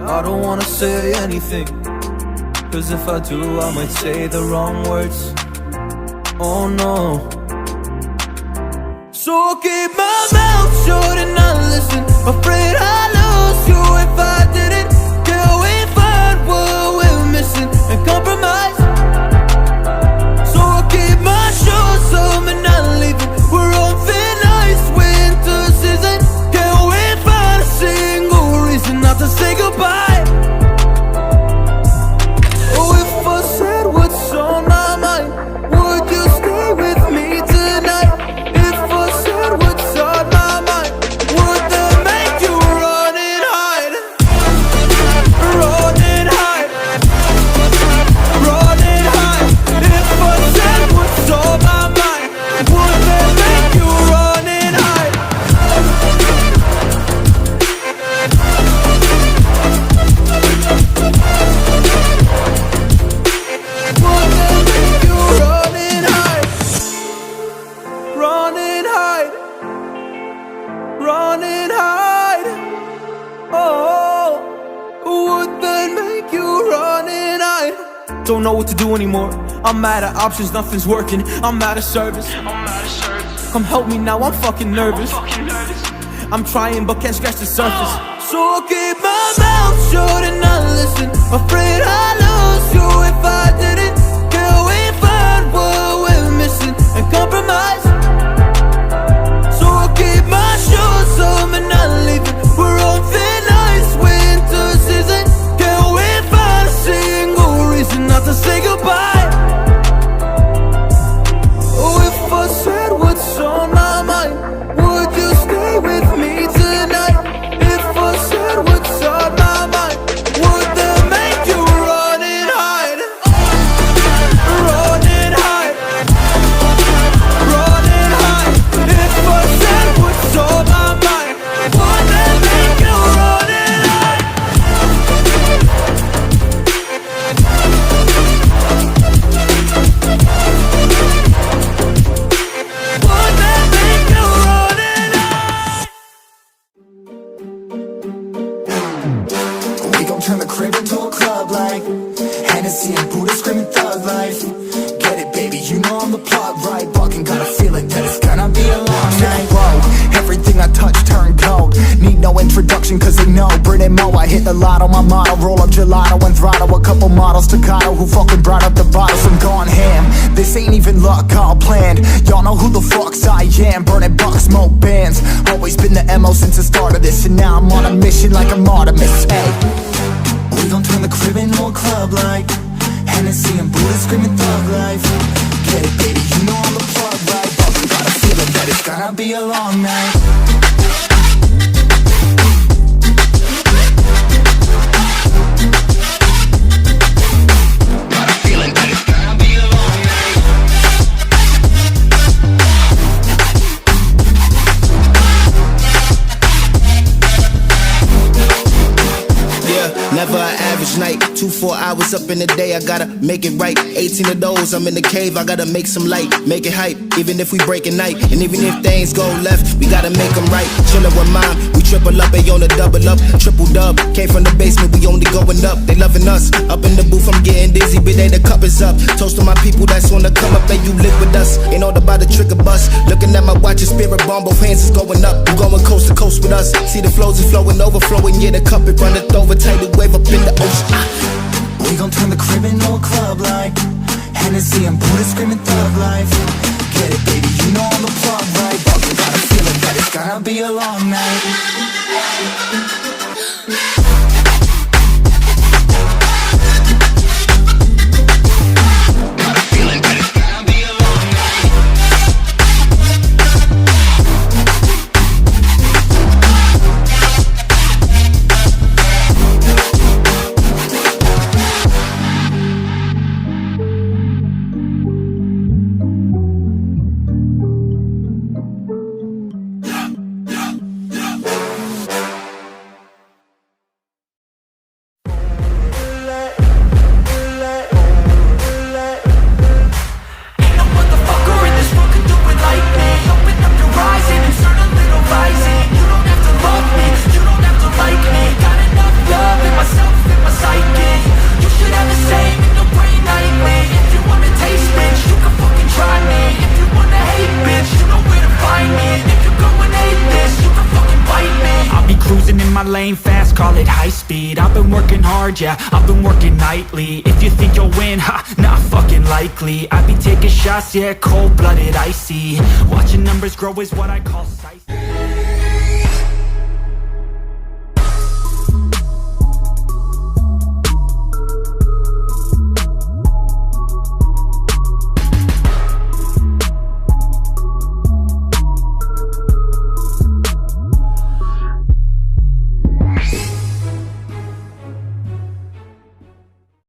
I don't wanna say anything, cause if I do I might say the wrong words. Oh no. So I'll keep my mouth shut and not listen, afraid I'd lose you if I didn't. Can we find what we're missing and compromise? So I'll keep my shoes on and not leaving. We're on thin ice, winter season. Can we find a single reason not to say goodbye? Oh, if I said what's on my mind, would you stay with me tonight? If I said what's on my mind, would that make you run and hide? Run and hide. Run and hide. If I said what's on my mind, would that make you run and hide? Would that make you run and hide? Run and hide. Run and hide. Oh, would that make you run and hide? Don't know what to do anymore. I'm out of options, nothing's working. I'm out of service. Come help me now, I'm fucking nervous. I'm trying but can't scratch the surface. So I'll keep my mouth shut and not listen, afraid I'd lose you if I didn't. Can we find what we're missing and compromise? So I'll keep my shoes on and not leaving. We're on thin ice, winter season. Can we find a single reason not to say goodbye? Oh, if I said what's on my mind, would you stay with me tonight? If I said what's on my mind, would that make you run and hide? Run and hide. Run and hide. If I said what's on my mind, would that make you run and hide? Would that make you run and hide? We gon' turn the crib into a club like Hennessy and Buddha screaming thug life. Get it, baby, you know I'm the plug, right? Fucking got a feeling that it's gonna be a long night. Whoa, everything I touch turn cold. Need no introduction cause they know Brit and Mo, I hit the lotto, my motto. Roll up gelato and throttle a couple models staccato who fucking brought up the bottles. I'm gone ham, this ain't even luck, all planned. Y'all know who the fucks I am. Burning bucks, smoke bands. Always been the MO since the start of this, and now I'm on a mission like I'm Artemis. Hey, we gon' turn the crib into a club like Hennessy and Buddha screaming thug life. Get it, baby, you know I'm the plug, right? Fucking got a feeling that it's gonna be a long night. Got a feeling that it's gonna be a long night. Yeah, never an average night. 2-4 hours up in the day, I gotta make it right. 18 of those, I'm in the cave, I gotta make some light. Make it hype, even if we break a night. And even if things go left, we gotta make them right. Chillin' with mine, we triple up, they on a double up. Triple dub, came from the basement, we only going up. They loving us, up in the booth, I'm getting dizzy, but they the cup is up. Toast to my people that's on the come up, and you live with us. Ain't all about the trick of bus. Looking at my watch, your spirit bomb, both hands is going up. You going coast to coast with us. See the flows is flowing, overflowing, yeah, the cup it runneth over. Tidal wave up in the ocean. We gon' turn the crib into a club like Hennessy and Buddha screaming thug life. Get it, baby, you know I'm the plug, right? Fucking got a feeling that it's gonna be a long night. fast, call it high speed. I've been working hard, yeah, I've been working nightly. If you think you'll win, ha, not fucking likely. I be taking shots, yeah, cold-blooded, icy. Watching numbers grow is what I call sight.